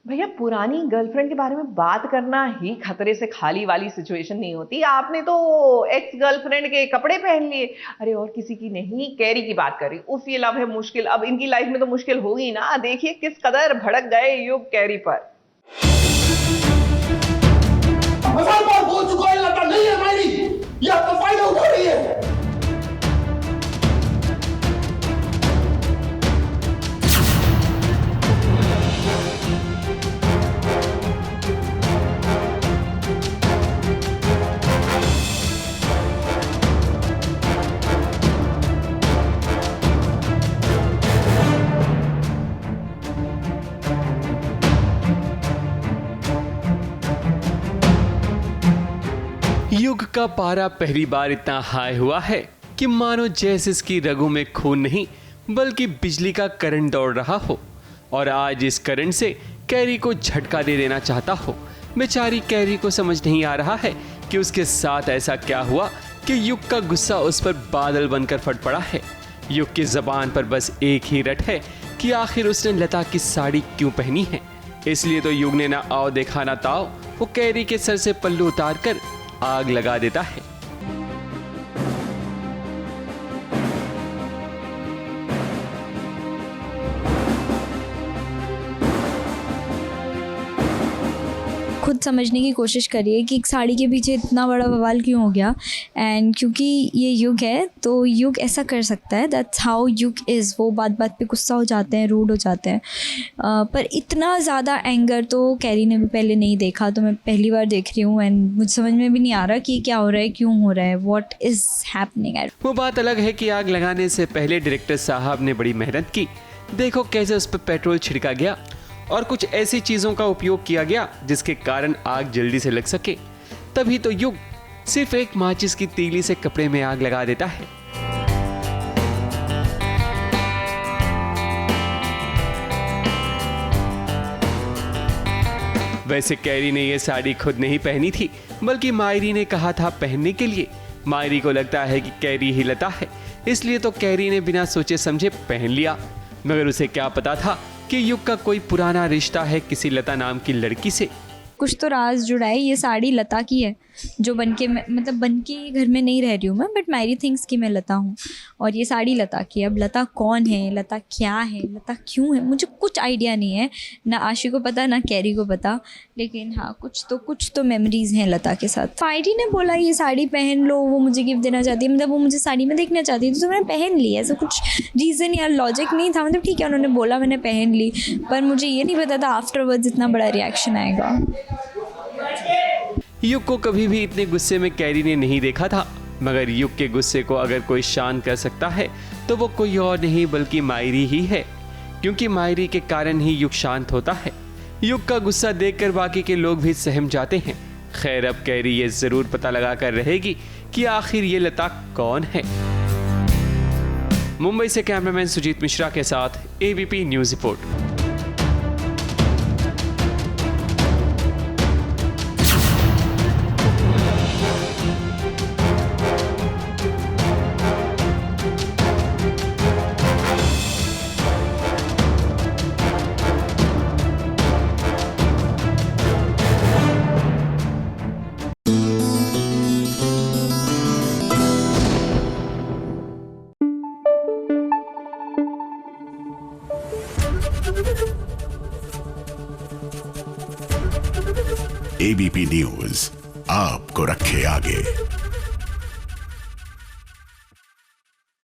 भैया पुरानी गर्लफ्रेंड के बारे में बात करना ही खतरे से खाली वाली सिचुएशन नहीं होती। आपने तो एक्स गर्लफ्रेंड के कपड़े पहन लिए। अरे और किसी की नहीं, कैरी की बात कर रही। उफ, ये लव है मुश्किल, अब इनकी लाइफ में तो मुश्किल होगी ना। देखिए किस कदर भड़क गए युग कैरी पर। बोल चुका है, लता नहीं है मेरी, ये आपका फायदा उठा रही है। युग का पारा पहली बार इतना हाई हुआ है कि मानो जैसे इसकी रगों में खून नहीं बल्कि बिजली का करंट दौड़ रहा हो और आज इस करंट से कैरी को झटका दे देना चाहता हो। बेचारी कैरी को समझ नहीं आ रहा है कि उसके साथ ऐसा क्या हुआ कि युग का गुस्सा उस पर बादल बनकर फट पड़ा है। युग की जबान पर बस एक ही रट है कि आखिर उसने लता की साड़ी क्यों पहनी है। इसलिए तो युग ने ना आओ देखा ना ताओ, वो कैरी के सर से पल्लू उतार कर आग लगा देता है। खुद समझने की कोशिश करिए कि एक साड़ी के पीछे इतना बड़ा बवाल क्यों हो गया। एंड क्योंकि ये युग है तो युग ऐसा कर सकता है, दैट्स हाउ युग इज़। वो बात बात पे गुस्सा हो जाते हैं, रूड हो जाते हैं। पर इतना ज़्यादा एंगर तो कैरी ने भी पहले नहीं देखा, तो मैं पहली बार देख रही हूँ। एंड मुझे समझ में भी नहीं आ रहा कि क्या हो रहा है, क्यों हो रहा है, व्हाट इज़ हैपनिंग। वो बात अलग है कि आग लगाने से पहले डायरेक्टर साहब ने बड़ी मेहनत की। देखो कैसे उस पर पेट्रोल छिड़का गया और कुछ ऐसी चीजों का उपयोग किया गया जिसके कारण आग जल्दी से लग सके। तभी तो युग सिर्फ एक माचिस की तीली से कपड़े में आग लगा देता है। वैसे कैरी ने यह साड़ी खुद नहीं पहनी थी बल्कि मायरी ने कहा था पहनने के लिए। मायरी को लगता है कि कैरी ही लता है, इसलिए तो कैरी ने बिना सोचे समझे पहन लिया। मगर उसे क्या पता था कि युग का कोई पुराना रिश्ता है किसी लता नाम की लड़की से। कुछ तो राज जुड़ा है। ये साड़ी लता की है, जो बनके मतलब बनके घर में नहीं रह रही हूँ मैं, बट मायरी थिंक्स कि मैं लता हूँ और ये साड़ी लता की है। अब लता कौन है, लता क्या है, लता क्यों है, मुझे कुछ आइडिया नहीं है। ना आशी को पता ना कैरी को पता, लेकिन हाँ कुछ तो मेमोरीज हैं लता के साथ। मायरी ने बोला ये साड़ी पहन लो, वो मुझे गिफ्ट देना चाहती है, मतलब वो मुझे साड़ी में देखना चाहती थी तो मैंने पहन ली। ऐसा कुछ रीज़न या लॉजिक नहीं था, मतलब ठीक है उन्होंने बोला मैंने पहन ली, पर मुझे ये नहीं पता था आफ्टरवर्ड्स इतना बड़ा रिएक्शन आएगा। युग को कभी भी इतने गुस्से में कैरी ने नहीं देखा था, मगर युग के गुस्से को अगर कोई शांत कर सकता है तो वो कोई और नहीं बल्कि मायरी ही है, क्योंकि मायरी के कारण ही युग शांत होता है। युग का गुस्सा देखकर बाकी के लोग भी सहम जाते हैं। खैर अब कैरी ये जरूर पता लगा कर रहेगी कि आखिर ये लता कौन है। मुंबई से कैमरामैन सुजीत मिश्रा के साथ ABP news report. ABP news आपको रखे आगे।